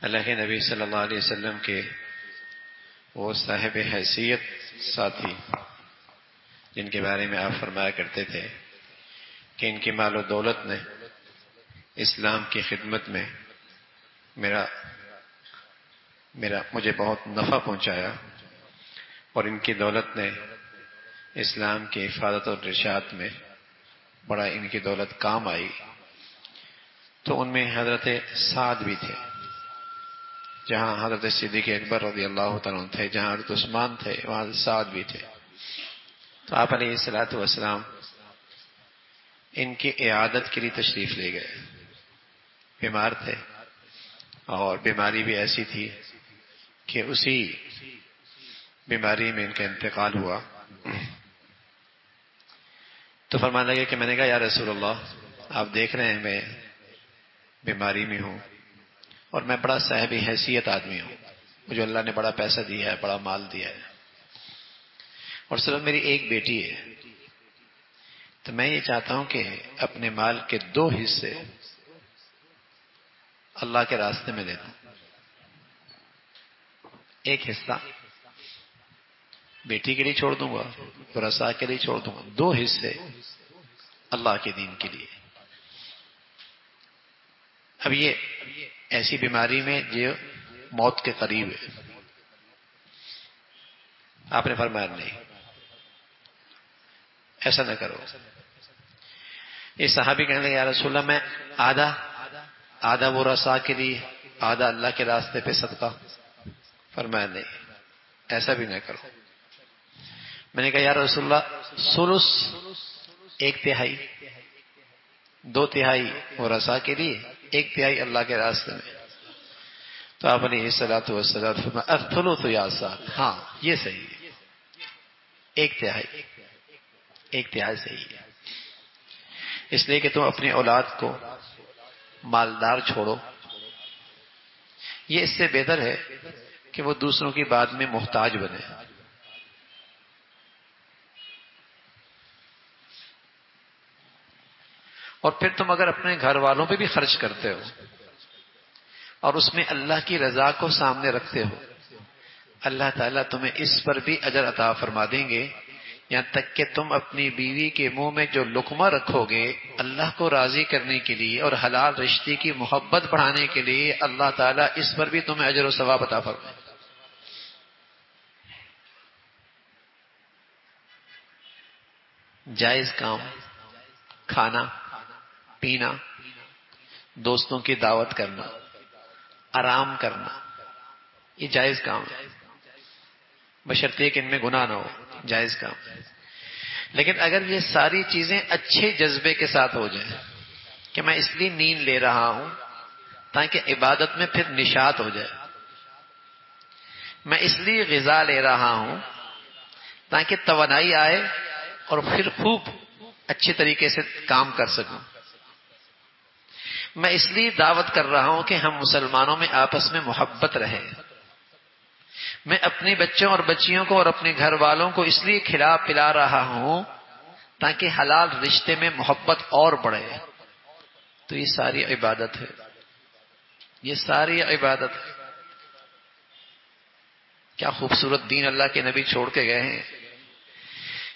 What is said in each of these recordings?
اللہ کے نبی صلی اللہ علیہ وسلم کے وہ صاحب حیثیت ساتھی جن کے بارے میں آپ فرمایا کرتے تھے کہ ان کی مال و دولت نے اسلام کی خدمت میں مجھے بہت نفع پہنچایا، اور ان کی دولت نے اسلام کی حفاظت اور ارشاد میں بڑا ان کی دولت کام آئی. تو ان میں حضرت سعد بھی تھے، جہاں حضرت صدیق اکبر رضی اللہ تعالیٰ عنہ تھے، جہاں حضرت عثمان تھے وہاں حضرت سعد بھی تھے. تو آپ علیہ الصلوۃ والسلام ان کی عیادت کے لیے تشریف لے گئے. بیمار تھے اور بیماری بھی ایسی تھی کہ اسی بیماری میں ان کا انتقال ہوا. تو فرمانے لگے کہ میں نے کہا یا رسول اللہ، آپ دیکھ رہے ہیں میں بیماری میں ہوں اور میں بڑا صاحب حیثیت آدمی ہوں، مجھے اللہ نے بڑا پیسہ دیا ہے، بڑا مال دیا ہے، اور صرف میری ایک بیٹی ہے. تو میں یہ چاہتا ہوں کہ اپنے مال کے 2 حصے اللہ کے راستے میں دے دوں. ایک حصہ بیٹی کے لیے چھوڑ دوں گا، ورثاء کے لیے چھوڑ دوں گا، 2 حصے اللہ کے دین کے لیے. اب یہ ایسی بیماری میں جو موت کے قریب ہے. آپ نے فرمایا نہیں، ایسا نہ کرو. یہ صحابی کہنے لگے یا رسول اللہ، میں آدھا ورثاء کے لیے، آدھا اللہ کے راستے پہ صدقہ. فرمایا نہیں، ایسا بھی نہ کرو. میں نے کہا یا رسول اللہ، ثلث، 1/3، 2/3 ورثاء کے لیے، 1/3 اللہ کے راستے میں. تو آپ نے الصلوۃ والسلام فرمایا الثلث یا سعد، ہاں یہ صحیح ہے، 1/3 صحیح ہے. اس لیے کہ تم اپنی اولاد کو مالدار چھوڑو، یہ اس سے بہتر ہے کہ وہ دوسروں کی بات میں محتاج بنے. اور پھر تم اگر اپنے گھر والوں پہ بھی خرچ کرتے ہو اور اس میں اللہ کی رضا کو سامنے رکھتے ہو، اللہ تعالیٰ تمہیں اس پر بھی اجر عطا فرما دیں گے. یہاں تک کہ تم اپنی بیوی کے منہ میں جو لقمہ رکھو گے اللہ کو راضی کرنے کے لیے اور حلال رشتے کی محبت بڑھانے کے لیے، اللہ تعالیٰ اس پر بھی تمہیں اجر و ثواب عطا فرمائے. جائز کام، کھانا پینا، دوستوں کی دعوت کرنا، آرام کرنا، یہ جائز کام ہے، بشرطے کہ ان میں گناہ نہ ہو. جائز کام ہے. لیکن اگر یہ ساری چیزیں اچھے جذبے کے ساتھ ہو جائیں کہ میں اس لیے نیند لے رہا ہوں تاکہ عبادت میں پھر نشاط ہو جائے، میں اس لیے غذا لے رہا ہوں تاکہ توانائی آئے اور پھر خوب اچھے طریقے سے کام کر سکوں، میں اس لیے دعوت کر رہا ہوں کہ ہم مسلمانوں میں آپس میں محبت رہے، میں اپنے بچوں اور بچیوں کو اور اپنے گھر والوں کو اس لیے کھلا پلا رہا ہوں تاکہ حلال رشتے میں محبت اور بڑھے. تو یہ ساری عبادت ہے، یہ ساری عبادت ہے. کیا خوبصورت دین اللہ کے نبی چھوڑ کے گئے ہیں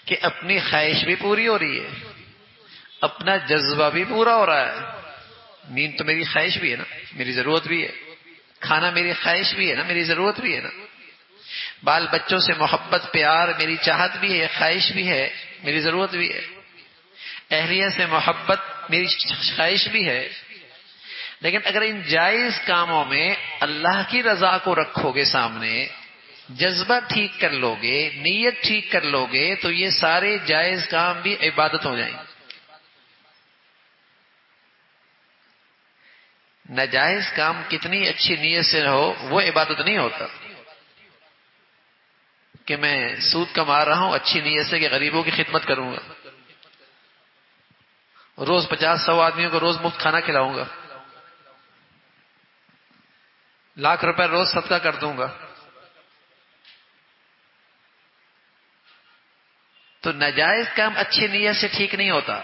کہ اپنی خواہش بھی پوری ہو رہی ہے، اپنا جذبہ بھی پورا ہو رہا ہے. نیند تو میری خواہش بھی ہے نا، میری ضرورت بھی ہے. کھانا میری خواہش بھی ہے نا، میری ضرورت بھی ہے نا. بال بچوں سے محبت پیار میری چاہت بھی ہے، خواہش بھی ہے، میری ضرورت بھی ہے. اہلیہ سے محبت میری خواہش بھی ہے. لیکن اگر ان جائز کاموں میں اللہ کی رضا کو رکھو گے سامنے، جذبہ ٹھیک کر لو گے، نیت ٹھیک کر لو گے، تو یہ سارے جائز کام بھی عبادت ہو جائیں گے. ناجائز کام کتنی اچھی نیت سے ہو وہ عبادت نہیں ہوتا. کہ میں سود کما رہا ہوں اچھی نیت سے کہ غریبوں کی خدمت کروں گا، روز 50-100 آدمیوں کو روز مفت کھانا کھلاؤں گا، ₹1,00,000 روز صدقہ کر دوں گا. تو ناجائز کام اچھی نیت سے ٹھیک نہیں ہوتا.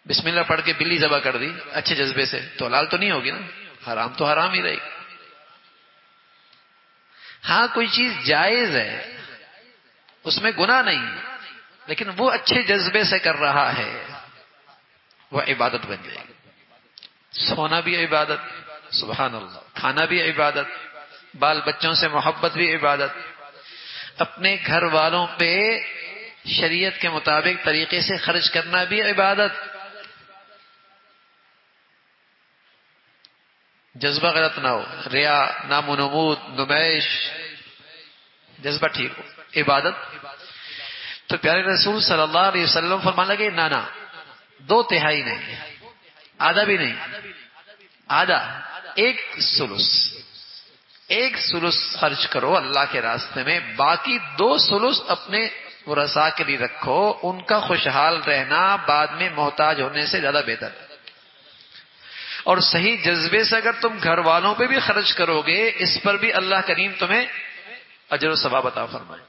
بسم اللہ پڑھ کے بلی ذبح کر دی اچھے جذبے سے، تو حلال تو نہیں ہوگی نا، حرام تو حرام ہی رہے گی۔ ہاں کوئی چیز جائز ہے، اس میں گناہ نہیں، لیکن وہ اچھے جذبے سے کر رہا ہے، وہ عبادت بن جائے گی۔ سونا بھی عبادت، سبحان اللہ، کھانا بھی عبادت، بال بچوں سے محبت بھی عبادت، اپنے گھر والوں پہ شریعت کے مطابق طریقے سے خرچ کرنا بھی عبادت۔ جذبہ غلط نہ ہو، ریا، نام و نمود، نمائش، جذبہ ٹھیک ہو، عبادت۔ تو پیارے رسول صلی اللہ علیہ وسلم فرمانے لگے نانا، 2/3 نہیں، آدھا بھی نہیں، آدھا، 1/3، 1/3 خرچ کرو اللہ کے راستے میں، باقی 2/3 اپنے ورثاء کے لیے رکھو، ان کا خوشحال رہنا بعد میں محتاج ہونے سے زیادہ بہتر ہے۔ اور صحیح جذبے سے اگر تم گھر والوں پہ بھی خرچ کرو گے، اس پر بھی اللہ کریم تمہیں اجر و ثواب عطا فرمائے۔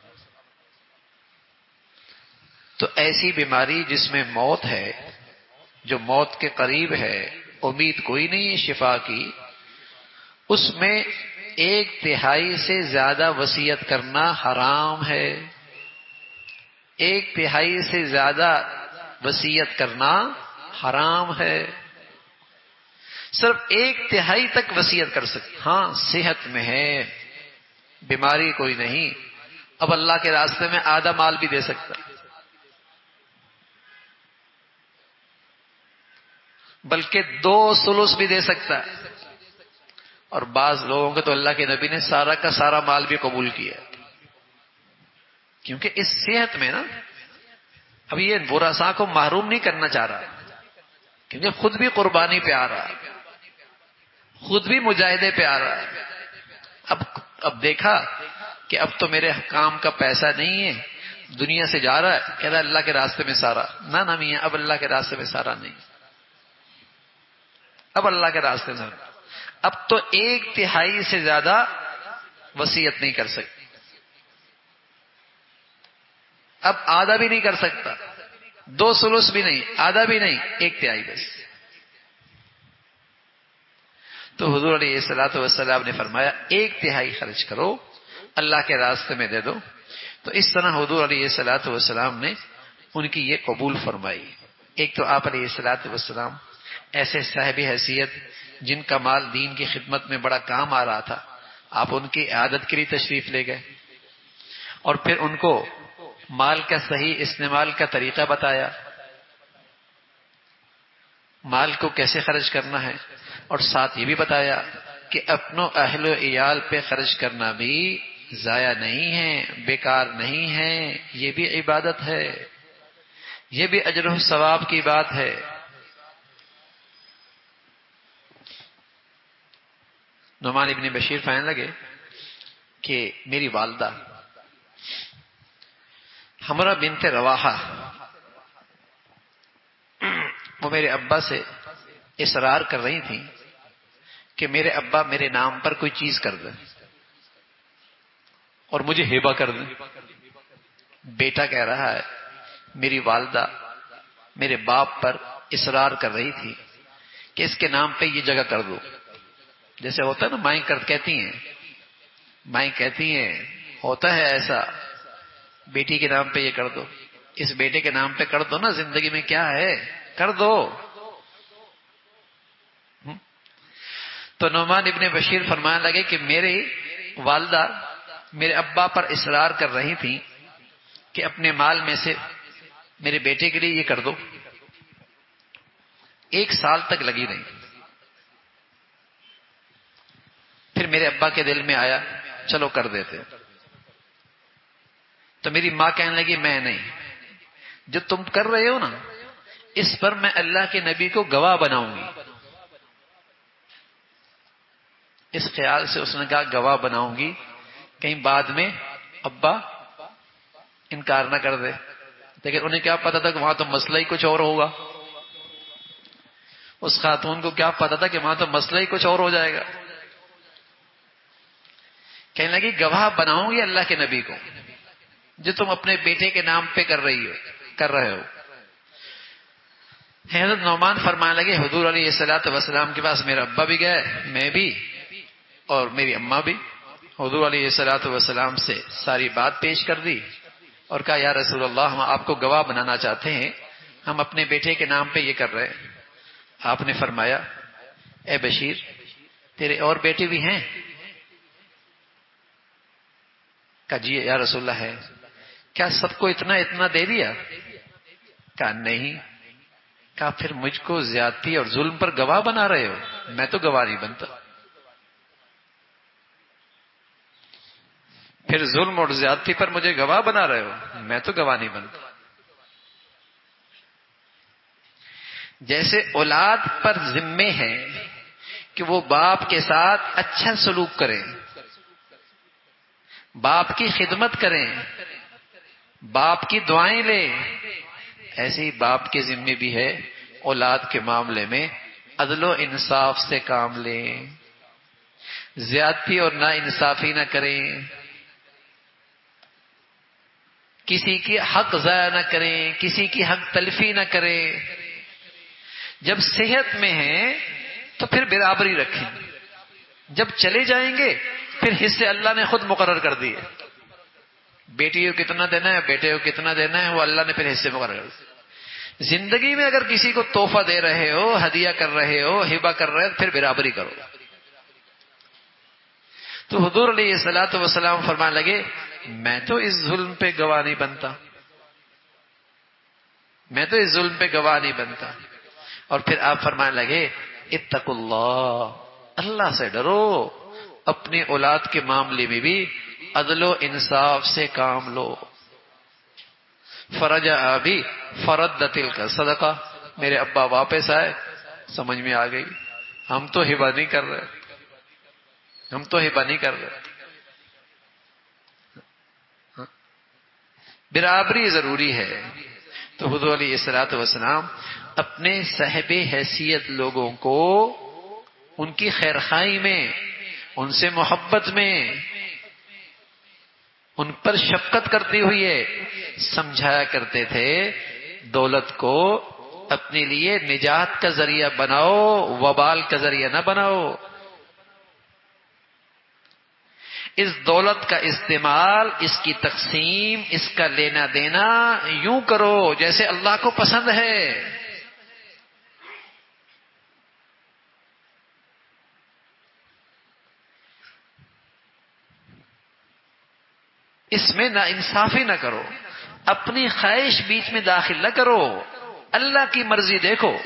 تو ایسی بیماری جس میں موت ہے، جو موت کے قریب ہے، امید کوئی نہیں ہے شفا کی، اس میں 1/3 سے زیادہ وصیت کرنا حرام ہے۔ 1/3 سے زیادہ وصیت کرنا حرام ہے۔ صرف 1/3 تک وصیت کر سکتے، ہاں صحت میں ہے، بیماری کوئی نہیں، اب اللہ کے راستے میں آدھا مال بھی دے سکتا، بلکہ 2/3 بھی دے سکتا ہے۔ اور بعض لوگوں کے تو اللہ کے نبی نے سارا کا سارا مال بھی قبول کیا، کیونکہ اس صحت میں نا، اب یہ ورثاء کو محروم نہیں کرنا چاہ رہا، کیونکہ خود بھی قربانی پہ آ رہا ہے، خود بھی مجاہدے پہ آ رہا ہے۔ اب دیکھا کہ اب تو میرے کام کا پیسہ نہیں ہے، دنیا سے جا رہا ہے، کہہ رہا ہے اللہ کے راستے میں سارا، نہ میاں، اب اللہ کے راستے میں سارا نہیں، اب اللہ کے راستے میں، اب تو 1/3 سے زیادہ وصیت نہیں کر سکتی، اب آدھا بھی نہیں کر سکتا، 2/3 بھی نہیں، آدھا بھی نہیں، 1/3 بس۔ تو حضور علیہ الصلوۃ والسلام نے فرمایا 1/3 خرچ کرو، اللہ کے راستے میں دے دو۔ تو اس طرح حضور علیہ الصلوۃ والسلام نے ان کی یہ قبول فرمائی۔ ایک تو آپ علیہ الصلوۃ والسلام ایسے صاحب حیثیت جن کا مال دین کی خدمت میں بڑا کام آ رہا تھا، آپ ان کی عادت کے لیے تشریف لے گئے، اور پھر ان کو مال کا صحیح استعمال کا طریقہ بتایا، مال کو کیسے خرچ کرنا ہے، اور ساتھ یہ بھی بتایا کہ اپنوں اہل و عیال پہ خرچ کرنا بھی ضائع نہیں ہے، بیکار نہیں ہے، یہ بھی عبادت ہے، یہ بھی اجر و ثواب کی بات ہے۔ نعمان ابن بشیر فرمانے لگے کہ میری والدہ حمرہ بنت رواحہ، وہ میرے ابا سے اصرار کر رہی تھیں کہ میرے ابا میرے نام پر کوئی چیز کر دیں اور مجھے ہیبہ کر دیں۔ بیٹا کہہ رہا ہے میری والدہ میرے باپ پر اصرار کر رہی تھی کہ اس کے نام پہ یہ جگہ کر دو، جیسے ہوتا ہے نا، مائیں کہتی ہیں ہوتا ہے ایسا، بیٹی کے نام پہ یہ کر دو، اس بیٹے کے نام پہ کر دو نا، زندگی میں کیا ہے، کر دو۔ تو نعمان ابن بشیر فرمانے لگے کہ میری والدہ میرے ابا پر اصرار کر رہی تھی کہ اپنے مال میں سے میرے بیٹے کے لیے یہ کر دو۔ 1 سال تک لگی رہی، پھر میرے ابا کے دل میں آیا چلو کر دیتے، تو میری ماں کہنے لگی میں نہیں، جو تم کر رہے ہو نا اس پر میں اللہ کے نبی کو گواہ بناؤں گی۔ اس خیال سے اس نے کہا گواہ بناؤں گی، کہیں بعد میں ابا انکار نہ کر دے، لیکن انہیں کیا پتا تھا کہ وہاں تو مسئلہ ہی کچھ اور ہوگا، اس خاتون کو کیا پتا تھا کہ وہاں تو مسئلہ ہی کچھ اور ہو جائے گا۔ کہنے لگی گواہ بناؤں گی اللہ کے نبی کو جو تم اپنے بیٹے کے نام پہ کر رہے ہو۔ حضرت نعمان فرمانے لگے حضور علیہ الصلوۃ والسلام کے پاس میرا ابا بھی گئے، میں بھی اور میری اماں بھی. حضور علیہ الصلوۃ والسلام سے ساری بات پیش کر دی اور کہا یا رسول اللہ ہم آپ کو گواہ بنانا چاہتے ہیں، ہم اپنے بیٹے کے نام پہ یہ کر رہے ہیں. آپ نے فرمایا اے بشیر تیرے اور بیٹے بھی ہیں؟ کہا جی یا رسول اللہ ہے. کیا سب کو اتنا اتنا دے دیا؟ کہا نہیں. کہا پھر مجھ کو زیادتی اور ظلم پر گواہ بنا رہے ہو؟ میں تو گواہ نہیں بنتا. پھر ظلم اور زیادتی پر مجھے گواہ بنا رہے ہو؟ میں تو گواہ نہیں بنتا. جیسے اولاد پر ذمے ہے کہ وہ باپ کے ساتھ اچھا سلوک کریں، باپ کی خدمت کریں، باپ کی دعائیں لیں، ایسے ہی باپ کے ذمے بھی ہے اولاد کے معاملے میں عدل و انصاف سے کام لیں، زیادتی اور نا انصافی نہ کریں، کسی کی حق ضائع نہ کریں، کسی کی حق تلفی نہ کریں. جب صحت میں ہیں تو پھر برابری رکھیں، جب چلے جائیں گے پھر حصے اللہ نے خود مقرر کر دیے. بیٹی کو کتنا دینا ہے، بیٹے کو کتنا دینا ہے، وہ اللہ نے پھر حصے مقرر کر دیے. زندگی میں اگر کسی کو تحفہ دے رہے ہو، ہدیہ کر رہے ہو، ہبہ کر رہے ہو، پھر برابری کرو. تو حضور علیہ الصلوۃ والسلام فرمانے لگے میں تو اس ظلم پہ گواہ نہیں بنتا، میں تو اس ظلم پہ گواہ نہیں بنتا. اور پھر آپ فرمانے لگے اتقوا اللہ، اللہ سے ڈرو، اپنی اولاد کے معاملے میں بھی عدل و انصاف سے کام لو. فرجع ابی فرد تلک صدقہ، میرے ابا واپس آئے، سمجھ میں آ گئی ہم تو ہبہ نہیں کر رہے، ہم تو ہبہ نہیں کر رہے. برابری ضروری ہے. تو حضور علیہ الصلوۃ والسلام اپنے صاحب حیثیت لوگوں کو ان کی خیرخواہی میں، ان سے محبت میں، ان پر شفقت کرتے ہوئے سمجھایا کرتے تھے دولت کو اپنے لیے نجات کا ذریعہ بناؤ، وبال کا ذریعہ نہ بناؤ. اس دولت کا استعمال، اس کی تقسیم، اس کا لینا دینا یوں کرو جیسے اللہ کو پسند ہے. اس میں نا انصافی نہ کرو، اپنی خواہش بیچ میں داخل نہ کرو، اللہ کی مرضی دیکھو.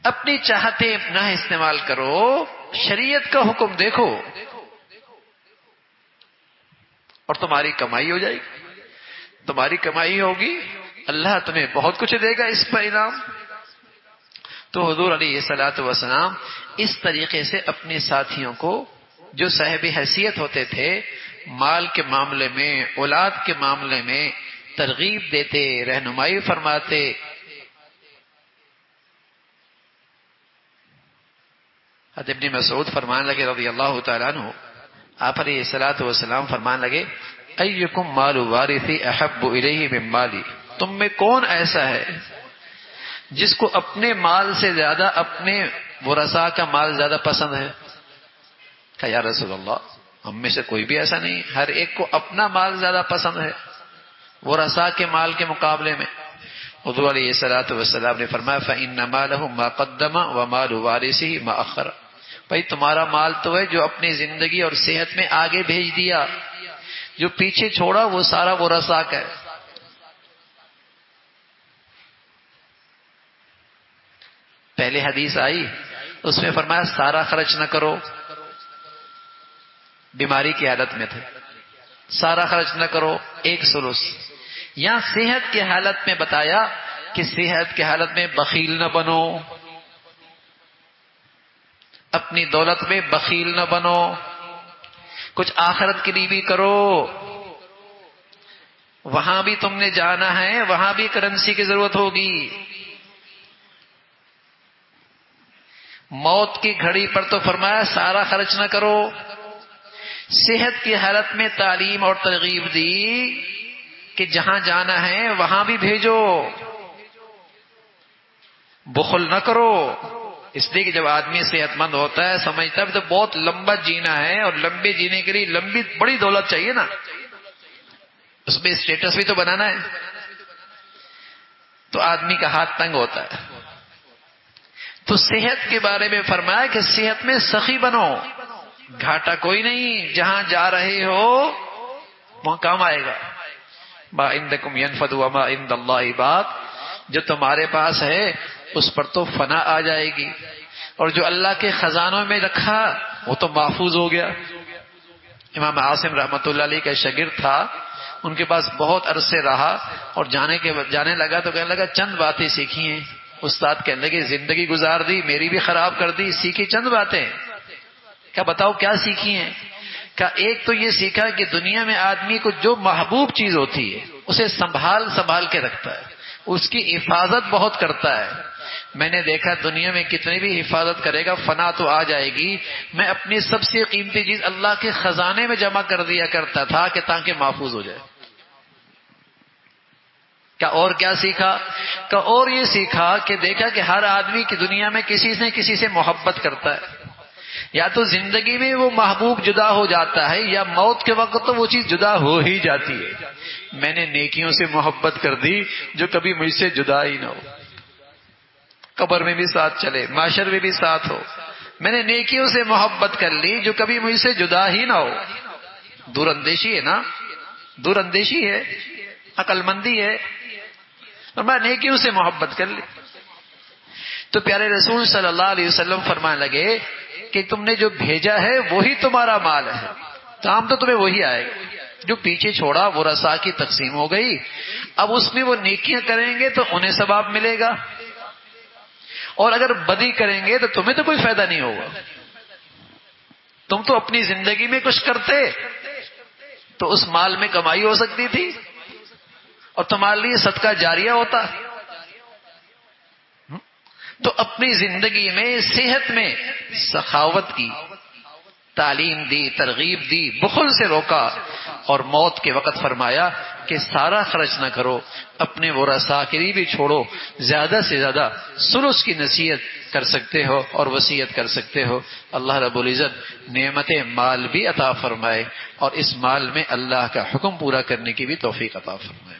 اپنی چاہتے نہ استعمال کرو، شریعت کا حکم دیکھو اور تمہاری کمائی ہو جائے گی. تمہاری کمائی ہوگی، اللہ تمہیں بہت کچھ دے گا اس پر انعام. تو حضور علیہ الصلوۃ والسلام اس طریقے سے اپنے ساتھیوں کو جو صاحب حیثیت ہوتے تھے مال کے معاملے میں، اولاد کے معاملے میں ترغیب دیتے، رہنمائی فرماتے. حضرت ابن مسعود فرمانے لگے رضی اللہ تعالیٰ عنہ، آپ علیہ الصلوۃ والسلام فرمانے لگے ایکم مال وارثی احب الیہ من مالی، تم میں کون ایسا ہے جس کو اپنے مال سے زیادہ اپنے ورثاء کا مال زیادہ پسند ہے؟ کہا یا رسول اللہ ہم میں سے کوئی بھی ایسا نہیں، ہر ایک کو اپنا مال زیادہ پسند ہے ورثاء کے مال کے مقابلے میں. حضور علیہ الصلوۃ والسلام نے فرمایا فإن مالہ ما قدم ومال وارثہ ما اخر، بھائی تمہارا مال تو ہے جو اپنی زندگی اور صحت میں آگے بھیج دیا، جو پیچھے چھوڑا وہ سارا ورثاء کا ہے. پہلے حدیث آئی اس میں فرمایا سارا خرچ نہ کرو، بیماری کی حالت میں تھے، سارا خرچ نہ کرو، ایک ثلث. یہاں صحت کی حالت میں بتایا کہ صحت کی حالت میں بخیل نہ بنو، اپنی دولت میں بخیل نہ بنو، کچھ آخرت کے لیے بھی کرو. وہاں بھی تم نے جانا ہے، وہاں بھی کرنسی کی ضرورت ہوگی. موت کی گھڑی پر تو فرمایا سارا خرچ نہ کرو. صحت کی حالت میں تعلیم اور ترغیب دی کہ جہاں جانا ہے وہاں بھی بھیجو. بخل نہ کرو، اس لیے کہ جب آدمی صحت مند ہوتا ہے سمجھتا ہے تو بہت لمبا جینا ہے، اور لمبے جینے کے لیے لمبی بڑی دولت چاہیے نا، اس میں اسٹیٹس بھی تو بنانا ہے، تو آدمی کا ہاتھ تنگ ہوتا ہے۔ تو صحت کے بارے میں فرمایا کہ صحت میں سخی بنو، گھاٹا کوئی نہیں، جہاں جا رہے ہو وہاں کام آئے گا۔ ما عندکم ینفد وما عند اللہ باق، جو تمہارے پاس ہے اس پر تو فنا آ جائے گی، اور جو اللہ کے خزانوں میں رکھا وہ تو محفوظ ہو گیا۔ امام عاصم رحمۃ اللہ علیہ کا شاگرد تھا، ان کے پاس بہت عرصے رہا، اور جانے لگا تو کہنے لگا چند باتیں سیکھی ہیں۔ استاد کہنے لگے زندگی گزار دی، میری بھی خراب کر دی، سیکھی چند باتیں۔ کیا بتاؤ کیا سیکھی ہیں؟ کہ ایک تو یہ سیکھا کہ دنیا میں آدمی کو جو محبوب چیز ہوتی ہے اسے سنبھال کے رکھتا ہے، اس کی حفاظت بہت کرتا ہے۔ میں نے دیکھا دنیا میں کتنی بھی حفاظت کرے گا فنا تو آ جائے گی، میں اپنی سب سے قیمتی چیز اللہ کے خزانے میں جمع کر دیا کرتا تھا کہ تاکہ محفوظ ہو جائے۔ اور کیا سیکھا؟ اور یہ سیکھا کہ دیکھا کہ ہر آدمی کی دنیا میں کسی سے محبت کرتا ہے، یا تو زندگی میں وہ محبوب جدا ہو جاتا ہے یا موت کے وقت تو وہ چیز جدا ہو ہی جاتی ہے۔ میں نے نیکیوں سے محبت کر دی جو کبھی مجھ سے جدا ہی نہ ہو، قبر میں بھی ساتھ چلے، محشر میں بھی ساتھ ہو۔ میں نے نیکیوں سے محبت کر لی جو کبھی مجھ سے جدا ہی نہ ہو۔ دور اندیشی ہے نا، دور اندیشی ہے، عقل مندی ہے، اور میں نیکیوں سے محبت کر لی۔ تو پیارے رسول صلی اللہ علیہ وسلم فرمانے لگے کہ تم نے جو بھیجا ہے وہی تمہارا مال ہے، کام تو تمہیں وہی آئے گا۔ جو پیچھے چھوڑا وہ رسا کی تقسیم ہو گئی، اب اس میں وہ نیکیاں کریں گے تو انہیں ثواب ملے گا، اور اگر بدی کریں گے تو تمہیں تو کوئی فائدہ نہیں ہوگا۔ تم تو اپنی زندگی میں کچھ کرتے تو اس مال میں کمائی ہو سکتی تھی، اور تمہارے لیے صدقہ جاریہ ہوتا۔ تو اپنی زندگی میں صحت میں سخاوت کی تعلیم دی، ترغیب دی، بخل سے روکا، اور موت کے وقت فرمایا کہ سارا خرچ نہ کرو، اپنے ورثاء کے لیے بھی چھوڑو، زیادہ سے زیادہ ثلث کی نصیحت کر سکتے ہو اور وصیت کر سکتے ہو۔ اللہ رب العزت نعمت مال بھی عطا فرمائے، اور اس مال میں اللہ کا حکم پورا کرنے کی بھی توفیق عطا فرمائے۔